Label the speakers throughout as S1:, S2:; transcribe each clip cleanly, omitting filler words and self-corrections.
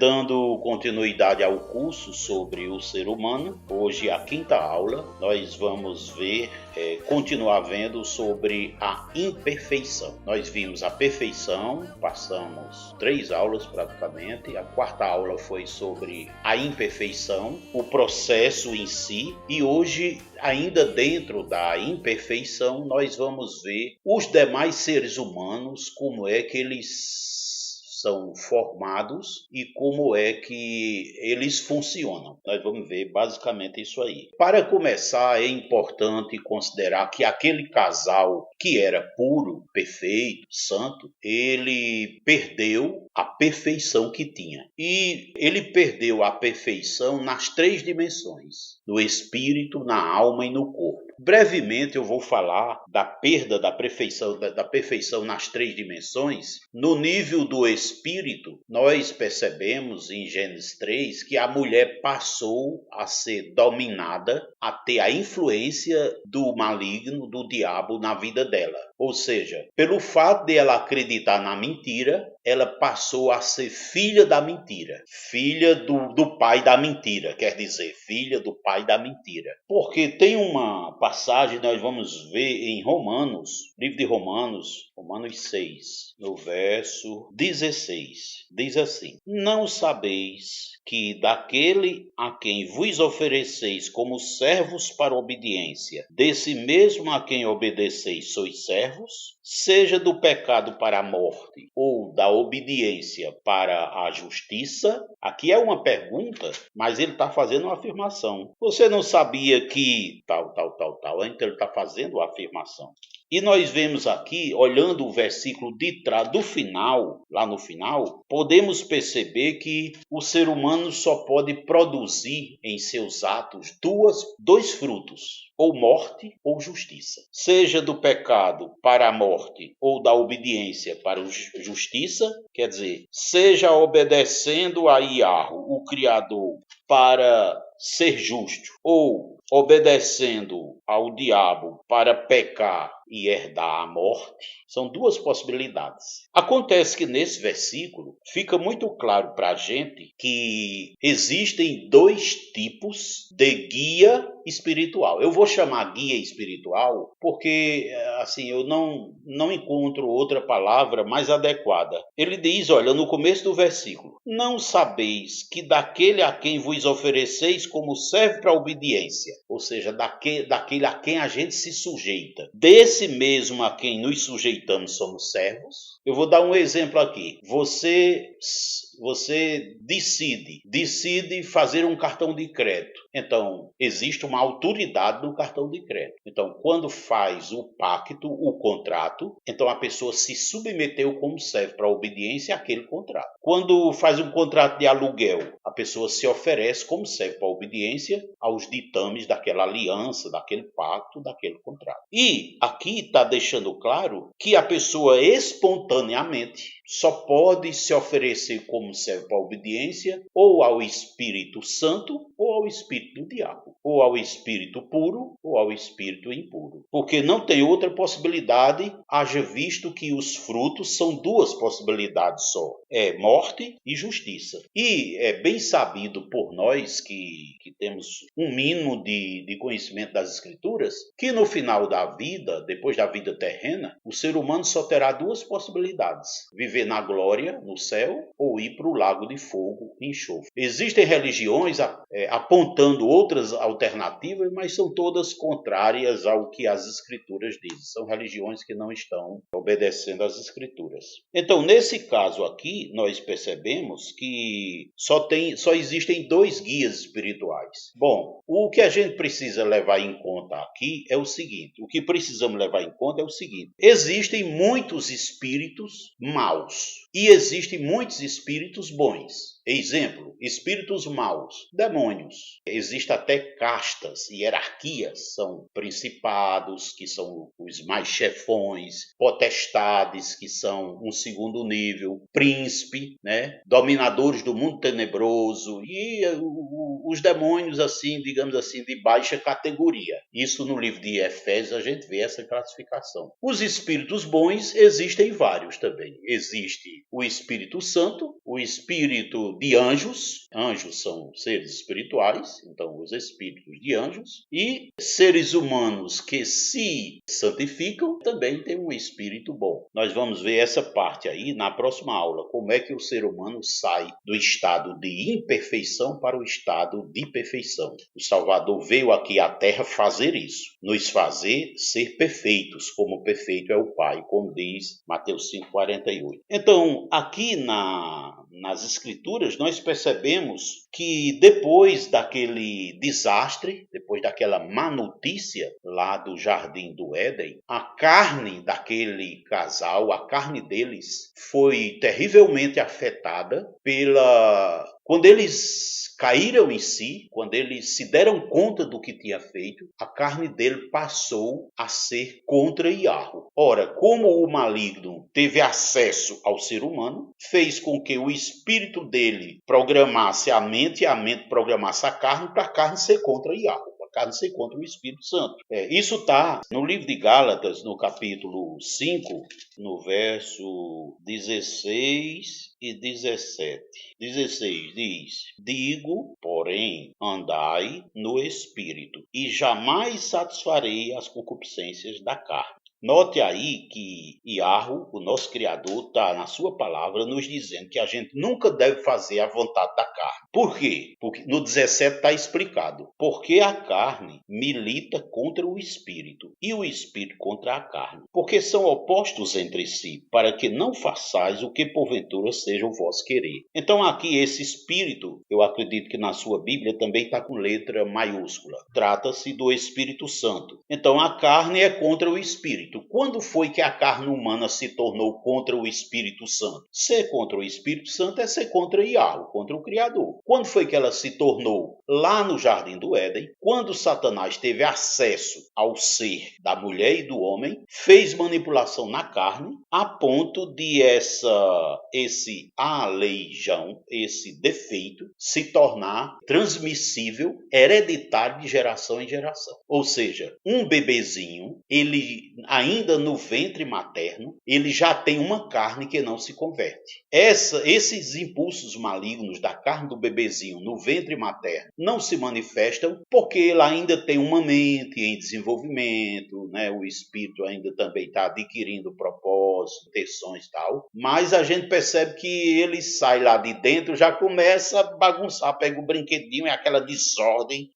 S1: Dando continuidade ao curso sobre o ser humano, hoje a quinta aula, nós vamos continuar vendo sobre a imperfeição. Nós vimos a perfeição, passamos 3 aulas praticamente, a quarta aula foi sobre a imperfeição, o processo em si, e hoje, ainda dentro da imperfeição, nós vamos ver os demais seres humanos, como é que eles são formados e como é que eles funcionam. Nós vamos ver basicamente isso aí. Para começar, é importante considerar que aquele casal que era puro, perfeito, santo, ele perdeu a perfeição que tinha. E ele perdeu a perfeição nas 3 dimensões, no espírito, na alma e no corpo. Brevemente eu vou falar da perda da perfeição nas 3 dimensões. No nível do espírito, nós percebemos em Gênesis 3 que a mulher passou a ser dominada, a ter a influência do maligno, do diabo na vida dela. Ou seja, pelo fato de ela acreditar na mentira, ela passou a ser filha da mentira, filha do pai da mentira, quer dizer, filha do pai da mentira. Porque tem uma passagem, nós vamos ver em Romanos, livro de Romanos 6, no verso 16, diz assim: Não sabeis que daquele a quem vos ofereceis como servos para obediência, desse mesmo a quem obedeceis sois servos, seja do pecado para a morte ou da obediência para a justiça? Aqui é uma pergunta, mas ele está fazendo uma afirmação. Você não sabia que tal, então ele está fazendo a afirmação. E nós vemos aqui, olhando o versículo do final, lá no final, podemos perceber que o ser humano só pode produzir em seus atos dois frutos, ou morte ou justiça. Seja do pecado para a morte ou da obediência para a justiça, quer dizer, seja obedecendo a Iarro, o Criador, para ser justo, ou obedecendo ao diabo para pecar e herdar a morte, são 2 possibilidades. Acontece que nesse versículo fica muito claro para a gente que existem 2 tipos de guia espiritual. Eu vou chamar guia espiritual porque assim eu não encontro outra palavra mais adequada. Ele diz, olha, no começo do versículo: Não sabeis que daquele a quem vos ofereceis como servo para a obediência, ou seja, daquele a quem a gente se sujeita, desse mesmo a quem nos sujeitamos somos servos. Eu vou dar um exemplo aqui. Você decide fazer um cartão de crédito. Então, existe uma autoridade no cartão de crédito. Então, quando faz o pacto, o contrato, então a pessoa se submeteu como servo para a obediência àquele contrato. Quando faz um contrato de aluguel, a pessoa se oferece como servo para a obediência aos ditames daquela aliança, daquele pacto, daquele contrato. E aqui está deixando claro que a pessoa espontaneamente só pode se oferecer como servo para a obediência ou ao Espírito Santo ou ao Espírito do diabo, ou ao Espírito puro ou ao Espírito impuro. Porque não tem outra possibilidade, haja visto que os frutos são 2 possibilidades só, é morte e justiça. E é bem sabido por nós que temos um mínimo de conhecimento das Escrituras, que no final da vida, depois da vida terrena, o ser humano só terá 2 possibilidades: viver na glória, no céu, ou ir para o lago de fogo e enxofre. Existem religiões apontando outras alternativas, mas são todas contrárias ao que as Escrituras dizem. São religiões que não estão obedecendo às Escrituras. Então, nesse caso aqui, nós percebemos que só existem 2 guias espirituais. Bom, o que a gente precisa levar em conta aqui é o seguinte: existem muitos espíritos maus e existem muitos espíritos bons. Exemplo, espíritos maus, demônios. Existem até castas, hierarquias, são principados, que são os mais chefões, potestades, que são um segundo nível, príncipe, né? Dominadores do mundo tenebroso, e os demônios, assim, digamos assim, de baixa categoria. Isso no livro de Efésios a gente vê essa classificação. Os espíritos bons existem vários também. Existe o Espírito Santo, o espírito de anjos, anjos são seres espirituais, então os espíritos de anjos, e seres humanos que se santificam também têm um espírito bom. Nós vamos ver essa parte aí na próxima aula, como é que o ser humano sai do estado de imperfeição para o estado de perfeição. O Salvador veio aqui à Terra fazer isso, nos fazer ser perfeitos, como perfeito é o Pai, como diz Mateus 5,48. Então, aqui nas Escrituras, nós percebemos que depois daquele desastre, depois daquela má notícia lá do Jardim do Éden, a carne daquele casal, a carne deles, foi terrivelmente afetada quando eles caíram em si, quando eles se deram conta do que tinha feito, a carne dele passou a ser contra Iarro. Ora, como o maligno teve acesso ao ser humano, fez com que o espírito dele programasse a mente e a mente programasse a carne para a carne ser contra Iarro. Carne ser contra o Espírito Santo. Isso está no livro de Gálatas, no capítulo 5, no verso 16 e 17. 16 diz: Digo, porém, andai no Espírito, e jamais satisfarei as concupiscências da carne. Note aí que Iarro, o nosso Criador, está na sua palavra nos dizendo que a gente nunca deve fazer a vontade da carne. Por quê? Porque no 17 está explicado. Porque a carne milita contra o Espírito e o Espírito contra a carne. Porque são opostos entre si, para que não façais o que porventura seja o vosso querer. Então aqui esse Espírito, eu acredito que na sua Bíblia também está com letra maiúscula. Trata-se do Espírito Santo. Então a carne é contra o Espírito. Quando foi que a carne humana se tornou contra o Espírito Santo? Ser contra o Espírito Santo é ser contra Iarro, contra o Criador. Quando foi que ela se tornou? Lá no Jardim do Éden, quando Satanás teve acesso ao ser da mulher e do homem, fez manipulação na carne, a ponto de esse aleijão, esse defeito, se tornar transmissível, hereditário de geração em geração. Ou seja, um bebezinho, ele ainda no ventre materno, ele já tem uma carne que não se converte. Esses impulsos malignos da carne do bebezinho no ventre materno não se manifestam porque ele ainda tem uma mente em desenvolvimento, né? O espírito ainda também está adquirindo propósito, intenções e tal, mas a gente percebe que ele sai lá de dentro, já começa a bagunçar, pega o brinquedinho, é aquela desordem,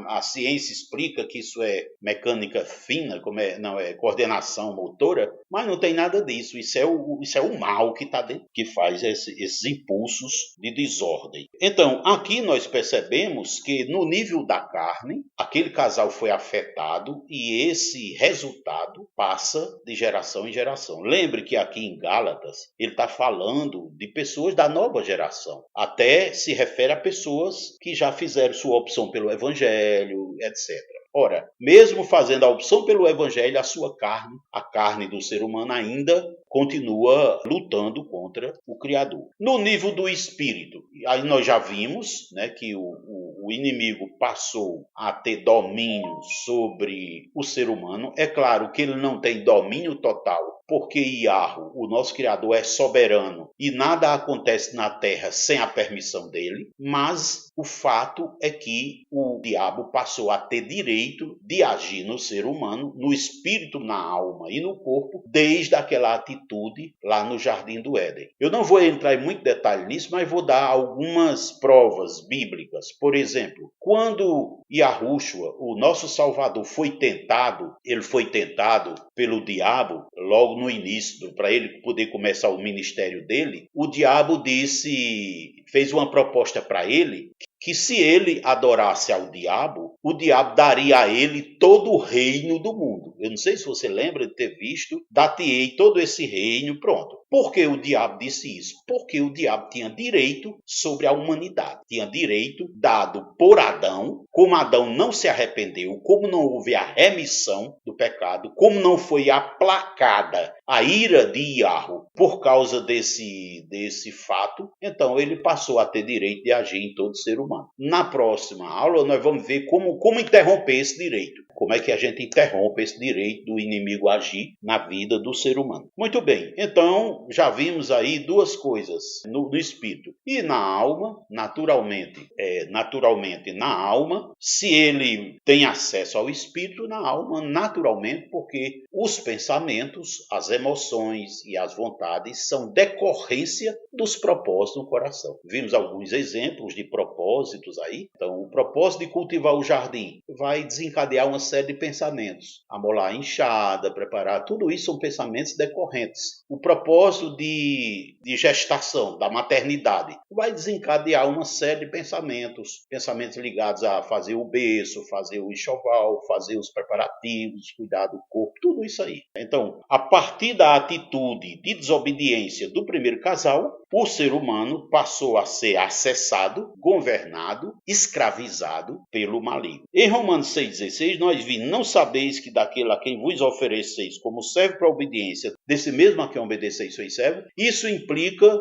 S1: a ciência explica que isso é mecânica fina, não é coordenação motora, mas não tem nada disso. Isso é o mal que está dentro, que faz esses impulsos de desordem. Então, aqui nós percebemos que no nível da carne, aquele casal foi afetado e esse resultado passa de geração em geração. Lembre que aqui em Gálatas, ele está falando de pessoas da nova geração. Até se refere a pessoas que já fizeram sua opção pelo Evangelho, etc. Ora, mesmo fazendo a opção pelo Evangelho, a carne do ser humano ainda continua lutando contra o Criador. No nível do espírito, aí nós já vimos, né, que o inimigo passou a ter domínio sobre o ser humano. É claro que ele não tem domínio total, porque Iarro, o nosso Criador, é soberano e nada acontece na terra sem a permissão dele, mas o fato é que o diabo passou a ter direito de agir no ser humano, no espírito, na alma e no corpo, desde aquela atitude lá no Jardim do Éden. Eu não vou entrar em muito detalhe nisso, mas vou dar algumas provas bíblicas. Por exemplo, quando Yahushua, o nosso Salvador, ele foi tentado pelo diabo logo no início, para ele poder começar o ministério dele. O diabo fez uma proposta para ele que se ele adorasse ao diabo, o diabo daria a ele todo o reino do mundo. Eu não sei se você lembra de ter visto, dar-te-ei todo esse reino, pronto. Por que o diabo disse isso? Porque o diabo tinha direito sobre a humanidade. Tinha direito dado por Adão, como Adão não se arrependeu, como não houve a remissão do pecado, como não foi aplacada a ira de Iarro por causa desse fato, então ele passou a ter direito de agir em todo ser humano. Na próxima aula nós vamos ver como interromper esse direito. Como é que a gente interrompe esse direito do inimigo agir na vida do ser humano. Muito bem, então Então, já vimos aí duas coisas no espírito. E na alma, naturalmente na alma, se ele tem acesso ao espírito, na alma, naturalmente, porque os pensamentos, as emoções e as vontades são decorrência dos propósitos no coração. Vimos alguns exemplos de propósitos aí. Então, o propósito de cultivar o jardim vai desencadear uma série de pensamentos. Amolar a enxada, preparar, tudo isso são pensamentos decorrentes. O propósito de gestação, da maternidade, vai desencadear uma série de pensamentos ligados a fazer o berço, fazer o enxoval, fazer os preparativos, cuidar do corpo, tudo isso aí. Então, a partir da atitude de desobediência do primeiro casal, o ser humano passou a ser acessado, governado, escravizado pelo maligno. Em Romanos 6,16, nós vimos: não sabeis que daquele a quem vos ofereceis como servo para a obediência, desse mesmo a quem obedeceis sois servo. Isso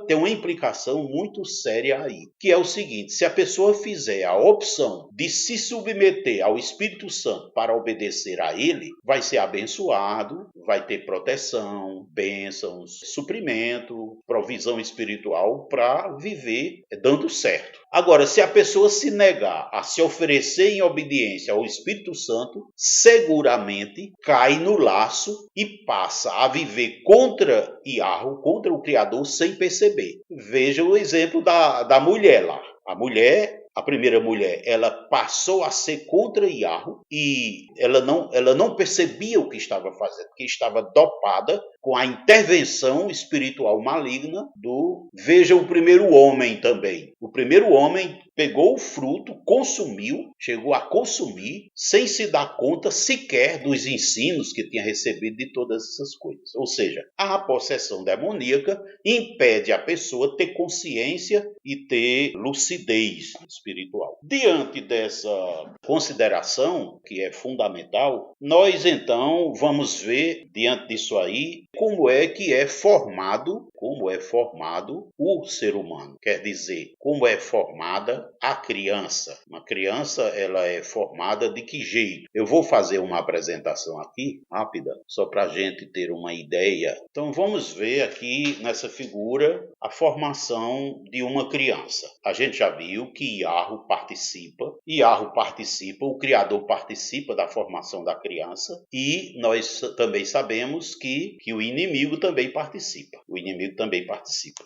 S1: tem uma implicação muito séria aí, que é o seguinte: se a pessoa fizer a opção de se submeter ao Espírito Santo para obedecer a ele, vai ser abençoado, vai ter proteção, bênçãos, suprimento, provisão espiritual para viver dando certo. Agora, se a pessoa se negar a se oferecer em obediência ao Espírito Santo, seguramente cai no laço e passa a viver contra Yahweh, contra o Criador, sem perceber. Veja o exemplo da mulher lá. A primeira mulher, ela passou a ser contra Yahweh e ela não percebia o que estava fazendo, porque estava dopada com a intervenção espiritual maligna Veja o primeiro homem também. O primeiro homem pegou o fruto, consumiu, chegou a consumir, sem se dar conta sequer dos ensinos que tinha recebido de todas essas coisas. Ou seja, a possessão demoníaca impede a pessoa ter consciência e ter lucidez espiritual. Diante dessa consideração, que é fundamental, nós então vamos ver, diante disso aí, como é formado o ser humano. Quer dizer, como é formada a criança. Uma criança, ela é formada de que jeito? Eu vou fazer uma apresentação aqui, rápida, só para a gente ter uma ideia. Então vamos ver aqui nessa figura a formação de uma criança. A gente já viu que Yahweh participa, o Criador participa da formação da criança, e nós também sabemos que o inimigo também participa.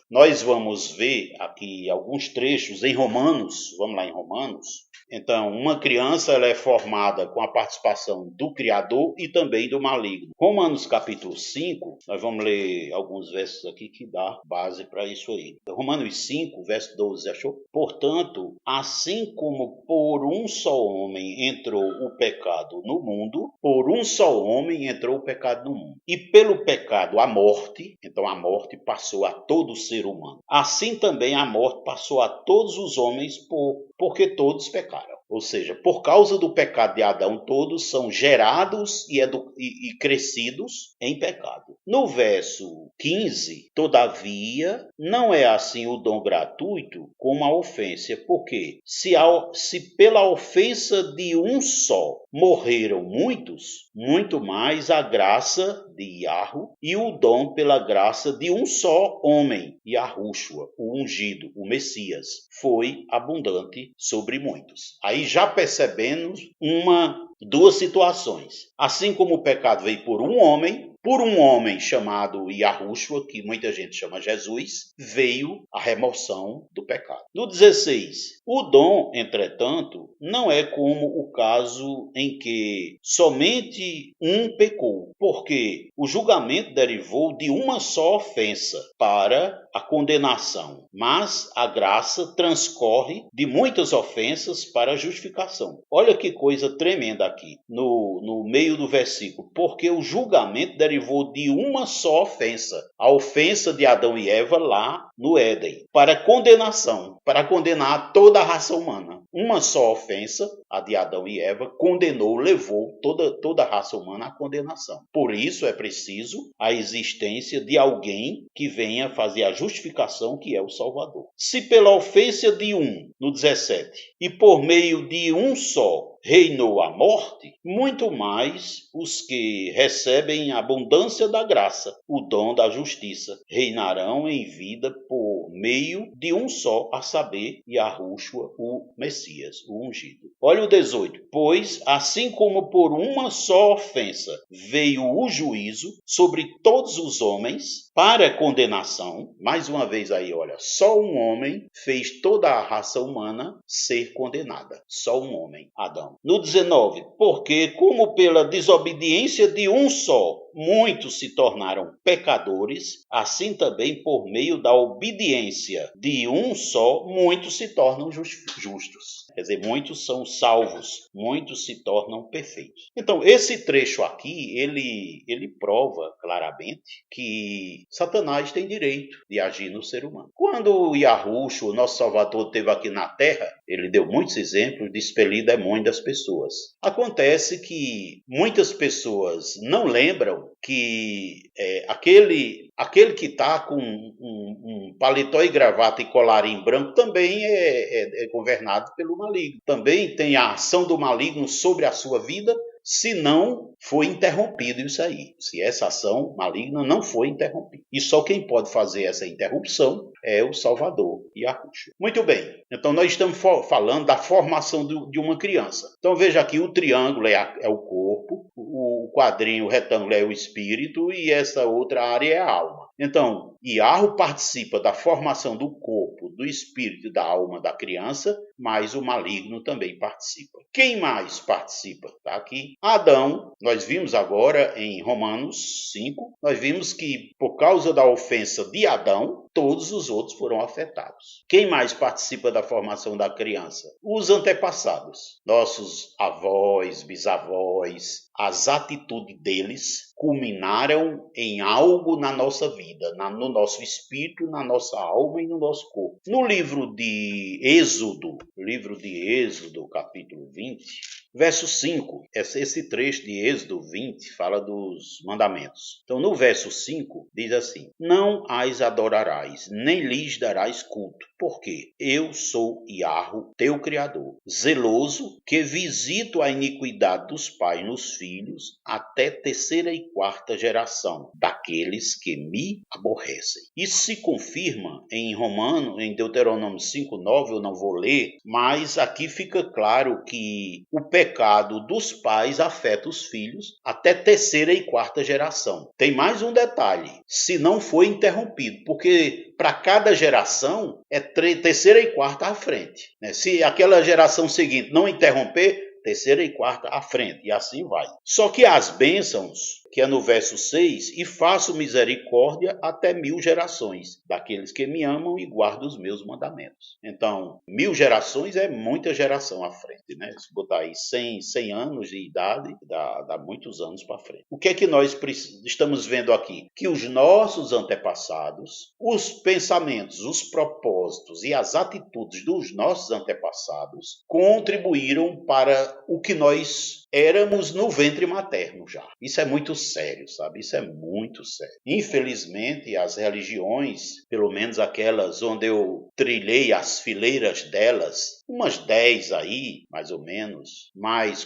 S1: Nós vamos ver aqui alguns trechos em Romanos. Vamos lá em Romanos. Então, uma criança ela é formada com a participação do Criador e também do maligno. Romanos capítulo 5, nós vamos ler alguns versos aqui que dá base para isso aí. Romanos 5, verso 12, achou? Portanto, assim como por um só homem entrou o pecado no mundo, por um só homem entrou o pecado no mundo. E pelo pecado a morte, então a morte passou a todo ser humano. Assim também a morte passou a todos os homens porque todos pecaram. Ou seja, por causa do pecado de Adão, todos são gerados e crescidos em pecado. No verso 15, todavia, não é assim o dom gratuito como a ofensa, porque se pela ofensa de um só morreram muitos, muito mais a graça de Yahweh e o dom pela graça de um só homem, Yahushua, o ungido, o Messias, foi abundante sobre muitos. Aí já percebemos duas situações. Assim como o pecado veio por um homem chamado Yahushua, que muita gente chama Jesus, veio a remoção do pecado. No 16, o dom, entretanto, não é como o caso em que somente um pecou, porque o julgamento derivou de uma só ofensa para a condenação, mas a graça transcorre de muitas ofensas para a justificação. Olha que coisa tremenda aqui, no meio do versículo, porque o julgamento derivou de uma só ofensa, a ofensa de Adão e Eva lá no Éden, para condenação, para condenar toda a raça humana. Uma só ofensa, a de Adão e Eva, levou toda a raça humana à condenação. Por isso é preciso a existência de alguém que venha fazer a justificação, que é o Salvador. Se pela ofensa de um, no 17, e por meio de um só, reinou a morte, muito mais os que recebem a abundância da graça, o dom da justiça, reinarão em vida por meio de um só, a saber, Yahushua, o Messias, o ungido. Olha o 18. Pois, assim como por uma só ofensa veio o juízo sobre todos os homens para condenação, mais uma vez aí, olha, só um homem fez toda a raça humana ser condenada. Só um homem, Adão. No 19, porque como pela desobediência de um só, muitos se tornaram pecadores, assim também por meio da obediência de um só, muitos se tornam justos. Quer dizer, muitos são salvos, muitos se tornam perfeitos. Então, esse trecho aqui, ele prova claramente que Satanás tem direito de agir no ser humano. Quando Yahushua, o nosso Salvador, esteve aqui na Terra, ele deu muitos exemplos de expelir demônios das pessoas. Acontece que muitas pessoas não lembram que aquele que está com um paletó e gravata e colarinho branco também é governado pelo maligno. Também tem a ação do maligno sobre a sua vida, se não foi interrompido isso aí. Se essa ação maligna não foi interrompida. E só quem pode fazer essa interrupção é o Salvador, Yahushua. Muito bem. Então nós estamos falando da formação de uma criança. Então veja aqui, o triângulo é o corpo, o quadrinho, o retângulo é o espírito e essa outra área é a alma. Então, Yahu participa da formação do corpo, do espírito e da alma da criança, mas o maligno também participa. Quem mais participa? Está aqui. Adão, nós vimos agora em Romanos 5, nós vimos que por causa da ofensa de Adão, todos os outros foram afetados. Quem mais participa da formação da criança? Os antepassados, nossos avós, bisavós. As atitudes deles culminaram em algo na nossa vida, no nosso espírito, na nossa alma e no nosso corpo. No livro de Êxodo, capítulo 20, verso 5, esse trecho de Êxodo 20 fala dos mandamentos. Então, no verso 5, diz assim: não as adorarás, nem lhes darás culto, porque eu sou Yahu, teu Criador, zeloso, que visito a iniquidade dos pais nos filhos, até terceira e quarta geração daqueles que me aborrecem. Isso se confirma em Deuteronômio 5:9, eu não vou ler, mas aqui fica claro que o pecado dos pais afeta os filhos até terceira e quarta geração. Tem mais um detalhe, se não foi interrompido, porque para cada geração é terceira e quarta à frente. Se aquela geração seguinte não interromper, terceira e quarta à frente, e assim vai. Só que as bênçãos, que é no verso 6, e faço misericórdia até 1000 gerações, daqueles que me amam e guardam os meus mandamentos. Então, 1000 gerações é muita geração à frente, né? Se botar aí 100 anos de idade, dá muitos anos para frente. O que é que nós estamos vendo aqui? Que os nossos antepassados, os pensamentos, os propósitos e as atitudes dos nossos antepassados contribuíram para o que nós éramos no ventre materno já. Isso é muito sério, sabe? Isso é muito sério. Infelizmente, as religiões, pelo menos aquelas onde eu trilhei as fileiras delas, umas 10 aí, mais ou menos,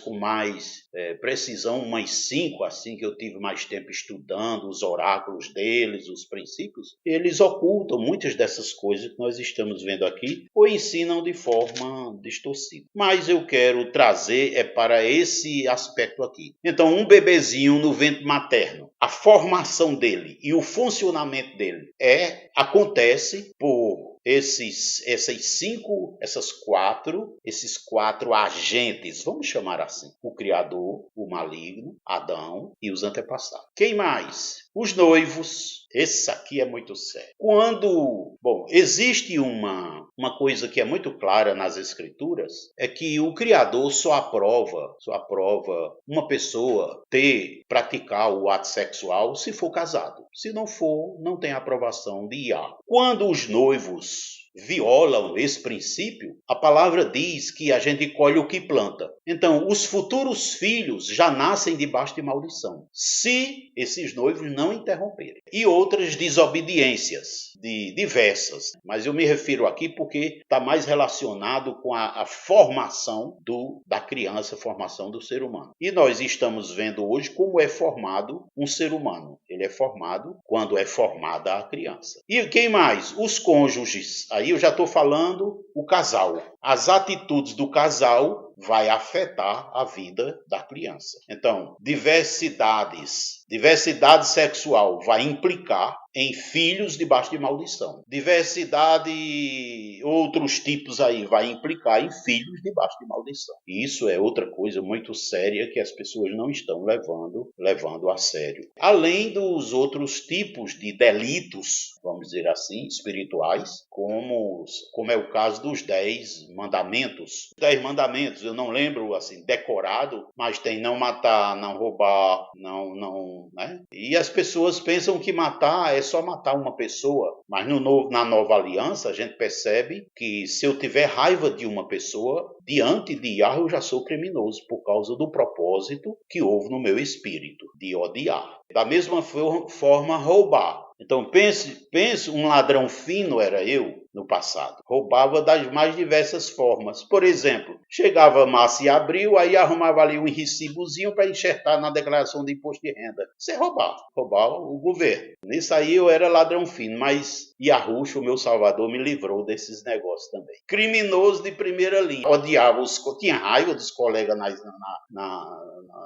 S1: com mais precisão, umas 5 assim, que eu tive mais tempo estudando os oráculos deles, os princípios, eles ocultam muitas dessas coisas que nós estamos vendo aqui, ou ensinam de forma distorcida. Mas eu quero trazer para esse aspecto aqui. Então, um bebezinho no ventre materno, a formação dele e o funcionamento dele acontece por esses quatro agentes, vamos chamar assim: o Criador, o maligno, Adão e os antepassados. Quem mais? Os noivos. Esse aqui é muito sério. Existe uma coisa que é muito clara nas Escrituras, é que o Criador só aprova uma pessoa praticar o ato sexual se for casado. Se não for, não tem aprovação de Yah. Quando os noivos violam esse princípio, a palavra diz que a gente colhe o que planta. Então, os futuros filhos já nascem debaixo de maldição, se esses noivos não interromperem. E outras desobediências, diversas. Mas eu me refiro aqui porque está mais relacionado com a formação da criança, a formação do ser humano. E nós estamos vendo hoje como é formado um ser humano. Ele é formado quando é formada a criança. E quem mais? Os cônjuges. Aí eu já estou falando o casal. As atitudes do casal vai afetar a vida da criança. Então, diversidade sexual vai implicar em filhos debaixo de maldição. Diversidade, outros tipos aí, vai implicar em filhos debaixo de maldição. E isso é outra coisa muito séria que as pessoas não estão levando a sério. Além dos outros tipos de delitos, vamos dizer assim, espirituais, como é o caso dos 10 mandamentos. 10 mandamentos, eu não lembro assim decorado, mas tem não matar, não roubar, não, né? E as pessoas pensam que matar é só matar uma pessoa, mas na nova aliança a gente percebe que se eu tiver raiva de uma pessoa, diante de Yahweh eu já sou criminoso por causa do propósito que houve no meu espírito, de odiar. Da mesma forma, roubar. Então pense, um ladrão fino era eu no passado. Roubava das mais diversas formas. Por exemplo, chegava Márcio e Abril, aí arrumava ali um recibozinho para enxertar na declaração de imposto de renda. Você roubava o governo. Nisso aí eu era ladrão fino, mas Yahushua, o meu salvador, me livrou desses negócios também. Criminoso de primeira linha. Odiava tinha raiva dos colegas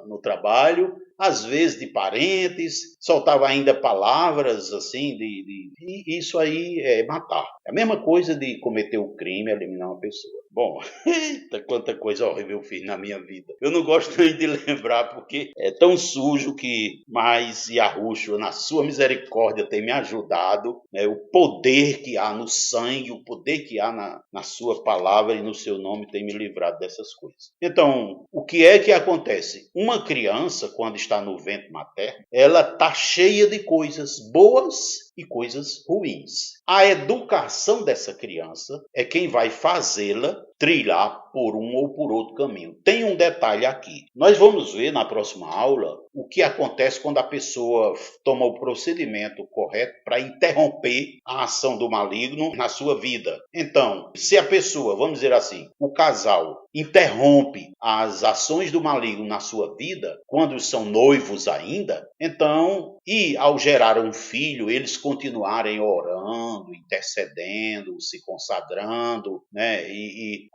S1: no trabalho, às vezes de parentes, soltava ainda palavras assim, e isso aí é matar. É a mesma coisa de cometer o crime, eliminar uma pessoa. Bom, eita, quanta coisa horrível eu fiz na minha vida. Eu não gosto nem de lembrar, porque é tão sujo que mais Yahushua, na sua misericórdia, tem me ajudado, né? O poder que há no sangue, o poder que há na sua palavra e no seu nome tem me livrado dessas coisas. Então, o que é que acontece? Uma criança, quando está no ventre materno, ela está cheia de coisas boas e coisas ruins. A educação dessa criança é quem vai fazê-la trilhar por um ou por outro caminho. Tem um detalhe aqui. Nós vamos ver na próxima aula o que acontece quando a pessoa toma o procedimento correto para interromper a ação do maligno na sua vida. Então, se a pessoa, vamos dizer assim, o casal interrompe as ações do maligno na sua vida, quando são noivos ainda, então, e ao gerar um filho, eles continuarem orando, intercedendo, se consagrando, né?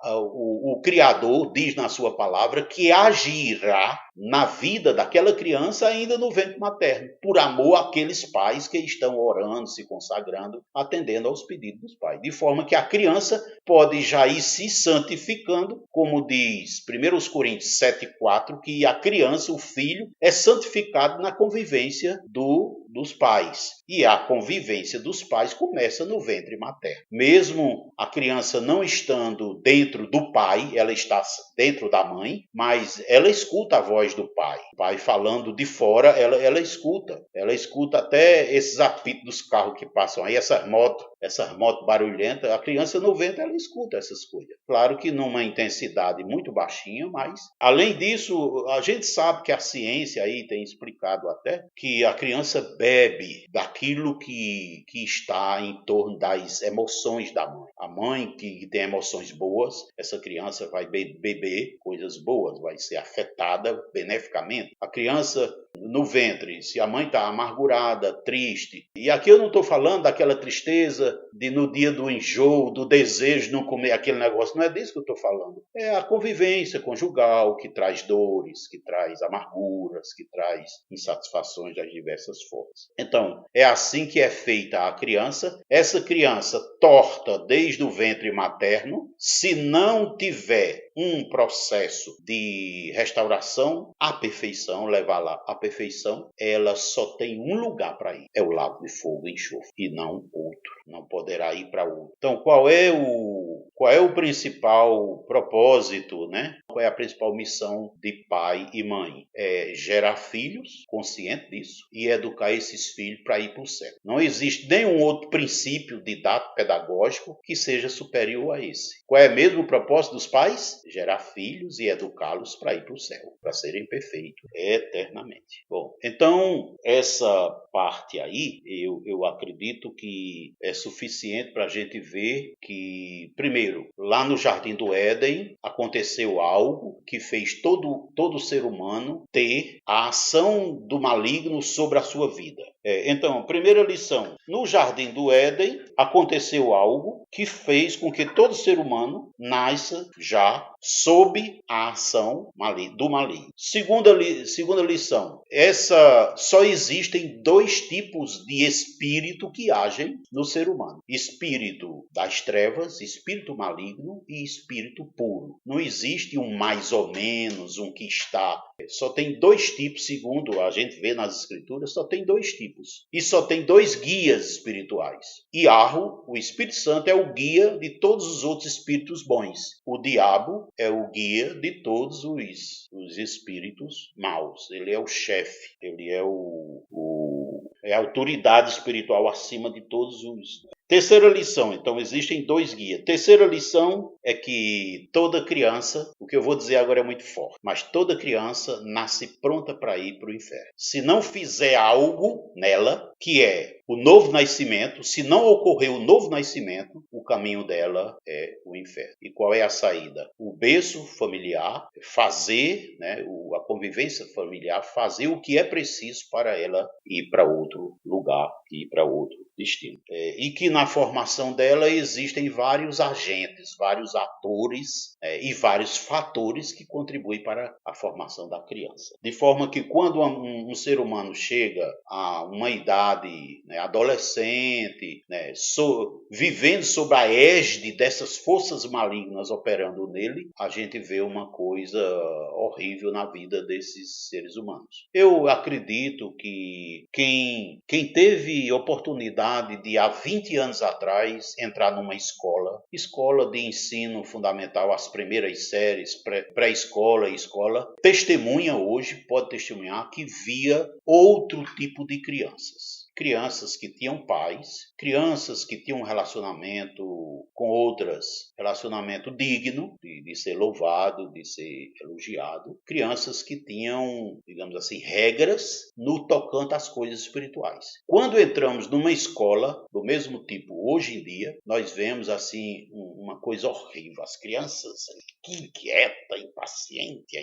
S1: O Criador diz na sua palavra que agirá na vida daquela criança ainda no ventre materno, por amor àqueles pais que estão orando, se consagrando, atendendo aos pedidos dos pais. De forma que a criança pode já ir se santificando, como diz 1 Coríntios 7,4, que a criança, o filho, é santificado na convivência dos pais. E a convivência dos pais começa no ventre materno. Mesmo a criança não estando dentro do pai, ela está dentro da mãe, mas ela escuta a voz do pai. O pai falando de fora, ela escuta. Ela escuta até esses apitos dos carros que passam aí, essas motos barulhentas. A criança no ventre, ela escuta essas coisas. Claro que numa intensidade muito baixinha, mas além disso, a gente sabe que a ciência aí tem explicado até que a criança bebe daquilo que está em torno das emoções da mãe. A mãe que tem emoções boas, essa criança vai beber coisas boas, vai ser afetada beneficamente. A criança no ventre, se a mãe está amargurada, triste, e aqui eu não estou falando daquela tristeza de no dia do enjoo, do desejo de não comer aquele negócio, não é disso que eu estou falando. É a convivência conjugal que traz dores, que traz amarguras, que traz insatisfações das diversas formas. Então, é assim que é feita a criança. Essa criança torta desde o ventre materno, se não tiver um processo de restauração, a perfeição, levar lá a perfeição, ela só tem um lugar para ir, é o lago de fogo e enxofre, e não outro, não poderá ir para outro. Então, qual Qual é o principal propósito, né? Qual é a principal missão de pai e mãe? É gerar filhos, consciente disso, e educar esses filhos para ir para o céu. Não existe nenhum outro princípio didático pedagógico que seja superior a esse. Qual é mesmo o propósito dos pais? Gerar filhos e educá-los para ir para o céu, para serem perfeitos eternamente. Bom, então essa parte aí, eu acredito que é suficiente para a gente ver que, primeiro, lá no Jardim do Éden, aconteceu algo que fez todo ser humano ter a ação do maligno sobre a sua vida. Então, primeira lição, no Jardim do Éden, aconteceu algo que fez com que todo ser humano nasça já sob a ação do maligno. Segunda lição, só existem dois tipos de espírito que agem no ser humano. Espírito das trevas, espírito maligno e espírito puro. Não existe um mais ou menos, um que está. Só tem dois tipos, segundo a gente vê nas escrituras, só tem dois tipos. E só tem dois guias espirituais. Iarro, o Espírito Santo, é o guia de todos os outros espíritos bons. O diabo é o guia de todos os espíritos maus. Ele é o chefe, ele é a autoridade espiritual acima de todos os. Terceira lição, então existem dois guias. Terceira lição é que toda criança, o que eu vou dizer agora é muito forte, mas toda criança nasce pronta para ir para o inferno. Se não fizer algo nela, que é o novo nascimento, se não ocorrer o novo nascimento, o caminho dela é o inferno. E qual é a saída? O berço familiar, fazer, né, a convivência familiar, fazer o que é preciso para ela ir para outro lugar, ir para outro destino. E que na formação dela existem vários agentes, vários atores e vários fatores que contribuem para a formação da criança. De forma que quando um ser humano chega a uma idade, né, adolescente, né, vivendo sob a égide dessas forças malignas operando nele, a gente vê uma coisa horrível na vida desses seres humanos. Eu acredito que quem teve oportunidade de há 20 anos atrás entrar numa escola de ensino fundamental, as primeiras séries, pré-escola e escola, pode testemunhar que via outro tipo de crianças. Crianças que tinham pais, crianças que tinham um relacionamento com outras, relacionamento digno de ser louvado, de ser elogiado, crianças que tinham, digamos assim, regras no tocante às coisas espirituais. Quando entramos numa escola do mesmo tipo hoje em dia, nós vemos assim uma coisa horrível, as crianças inquieta, impaciente,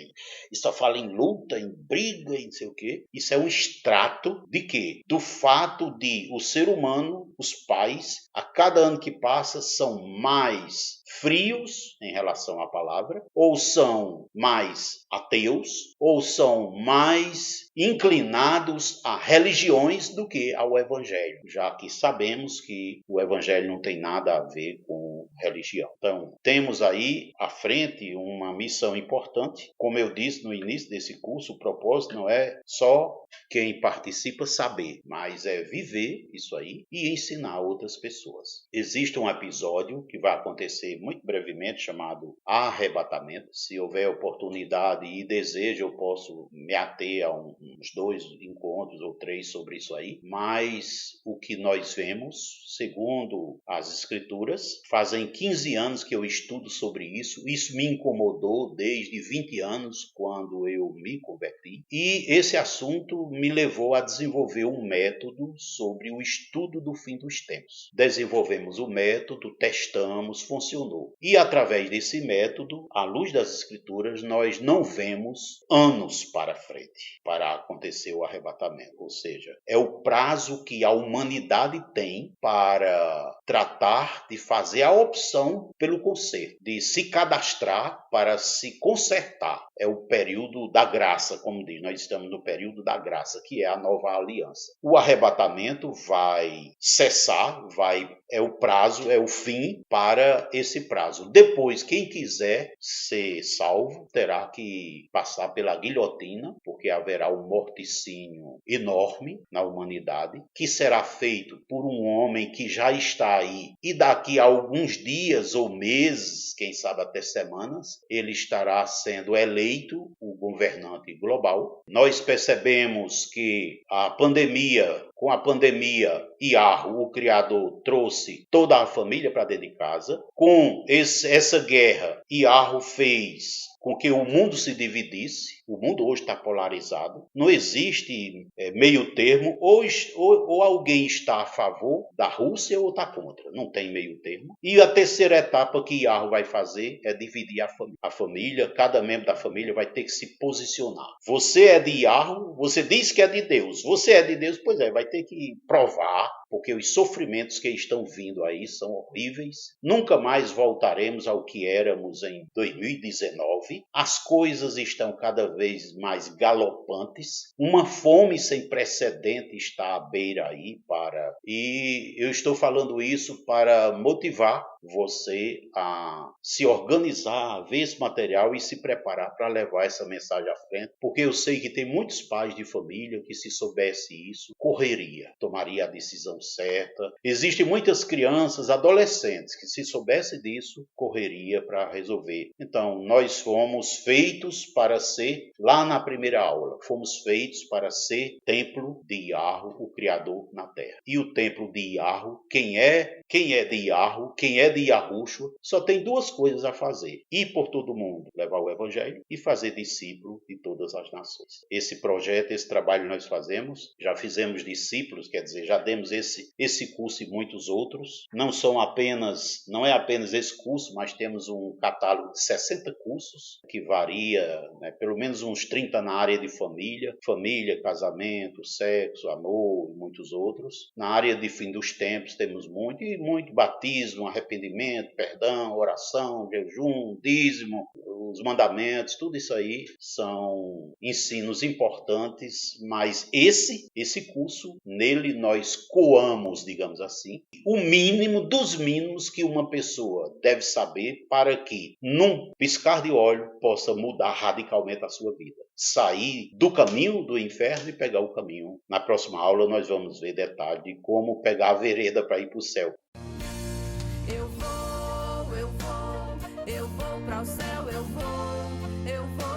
S1: e só fala em luta, em briga, e não sei o quê. Isso é um extrato de quê? Do fato de o ser humano, os pais, a cada ano que passa, são mais frios em relação à palavra, ou são mais ateus, ou são mais inclinados a religiões do que ao evangelho, já que sabemos que o evangelho não tem nada a ver com religião. Então, temos aí à frente uma missão importante. Como eu disse no início desse curso, o propósito não é só quem participa saber, mas é viver isso aí e ensinar outras pessoas. Existe um episódio que vai acontecer muito brevemente chamado arrebatamento. Se houver oportunidade e desejo, eu posso me ater a uns 2 encontros ou 3 sobre isso aí, mas o que nós vemos, segundo as escrituras, fazem 15 anos que eu estudo sobre isso me incomodou desde 20 anos, quando eu me converti, e esse assunto me levou a desenvolver um método sobre o estudo do fim dos tempos. Desenvolvemos o método, testamos, funcionou. E através desse método, à luz das escrituras, nós não vemos anos para frente para acontecer o arrebatamento. Ou seja, é o prazo que a humanidade tem para tratar de fazer a opção pelo conserto, de se cadastrar para se consertar. É o período da graça, como diz, nós estamos no período da graça, que é a nova aliança. O arrebatamento vai cessar, vai é o prazo, é o fim para esse prazo. Depois, quem quiser ser salvo terá que passar pela guilhotina, porque haverá um morticínio enorme na humanidade, que será feito por um homem que já está aí e daqui a alguns dias ou meses, quem sabe até semanas, ele estará sendo eleito o governante global. Nós percebemos que com a pandemia, Iarro, o Criador, trouxe toda a família para dentro de casa. Com essa guerra, Iarro fez com que o mundo se dividisse. O mundo hoje está polarizado. Não existe meio termo. Ou alguém está a favor da Rússia ou está contra. Não tem meio termo. E a terceira etapa que Iarro vai fazer é dividir a família. Cada membro da família vai ter que se posicionar. Você é de Iarro, você diz que é de Deus. Você é de Deus, pois é, vai ter que provar, porque os sofrimentos que estão vindo aí são horríveis. Nunca mais voltaremos ao que éramos em 2019. As coisas estão cada vez mais galopantes. Uma fome sem precedente está à beira aí E eu estou falando isso para motivar você a se organizar, a ver esse material e se preparar para levar essa mensagem à frente, porque eu sei que tem muitos pais de família que, se soubesse isso, correria, tomaria a decisão certa. Existem muitas crianças, adolescentes, que, se soubesse disso, correria para resolver. Então, nós fomos feitos para ser, lá na primeira aula, fomos feitos para ser templo de Iarro, o Criador na Terra. E o templo de Iarro, quem é de Iarro, quem é de Yahushua, só tem duas coisas a fazer: ir por todo mundo, levar o evangelho, e fazer discípulo de todas as nações. Esse projeto, esse trabalho nós fazemos, já fizemos discípulos, quer dizer, já demos esse curso e muitos outros. Não é apenas esse curso, mas temos um catálogo de 60 cursos, que varia, pelo menos uns 30 na área de família, casamento, sexo, amor e muitos outros. Na área de fim dos tempos temos muito batismo, arrependimento, perdão, oração, jejum, dízimo, os mandamentos, tudo isso aí são ensinos importantes, mas esse curso, nele nós coamos, digamos assim, o mínimo dos mínimos que uma pessoa deve saber para que, num piscar de olho, possa mudar radicalmente a sua vida. Sair do caminho do inferno e pegar o caminho. Na próxima aula nós vamos ver detalhe de como pegar a vereda para ir para o céu.
S2: Eu vou para o céu, eu vou